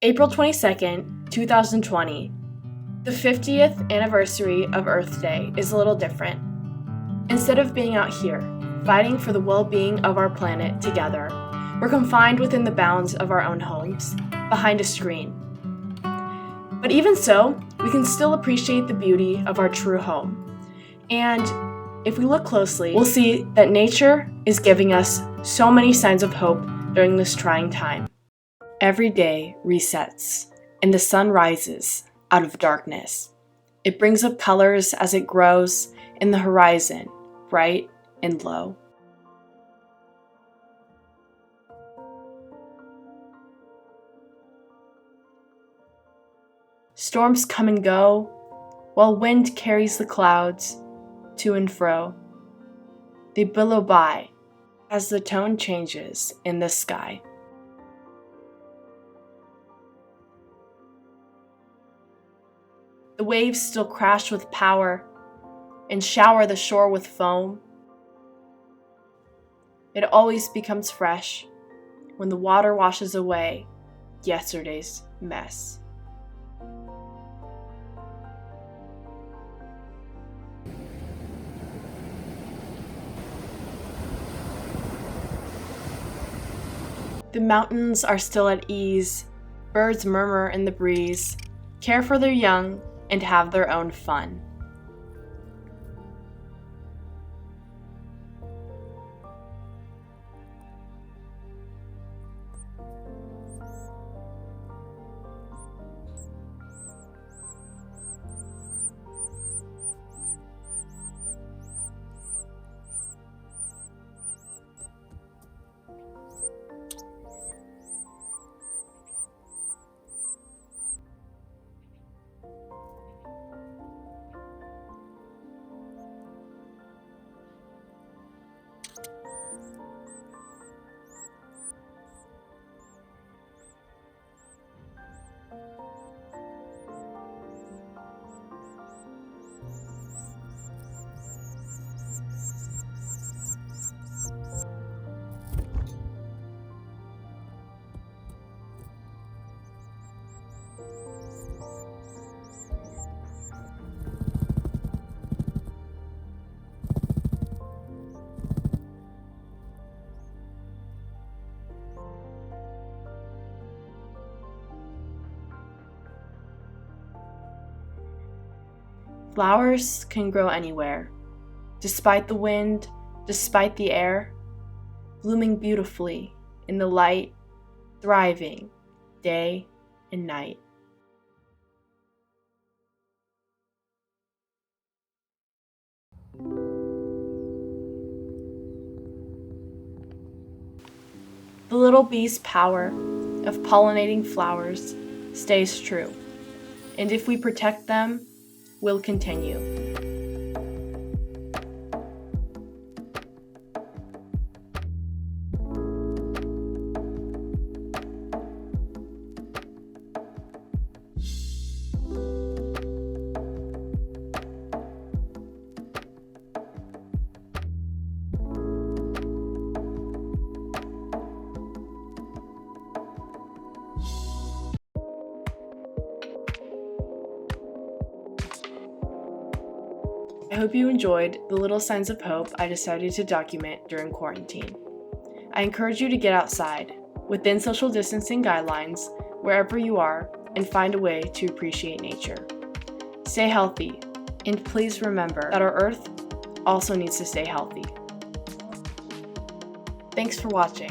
April 22nd, 2020. The 50th anniversary of Earth Day is a little different. Instead of being out here, fighting for the well-being of our planet together, we're confined within the bounds of our own homes, behind a screen. But even so, we can still appreciate the beauty of our true home. And if we look closely, we'll see that nature is giving us so many signs of hope during this trying time. Every day resets, and the sun rises out of darkness. It brings up colors as it grows in the horizon, bright and low. Storms come and go, while wind carries the clouds to and fro. They billow by as the tone changes in the sky. The waves still crash with power and shower the shore with foam. It always becomes fresh when the water washes away yesterday's mess. The mountains are still at ease, birds murmur in the breeze, care for their young, and have their own fun. Flowers can grow anywhere, despite the wind, despite the air, blooming beautifully in the light, thriving day and night. The little bee's power of pollinating flowers stays true, and if we protect them, we'll continue. I hope you enjoyed the little signs of hope I decided to document during quarantine. I encourage you to get outside, within social distancing guidelines, wherever you are, and find a way to appreciate nature. Stay healthy, and please remember that our Earth also needs to stay healthy. Thanks for watching.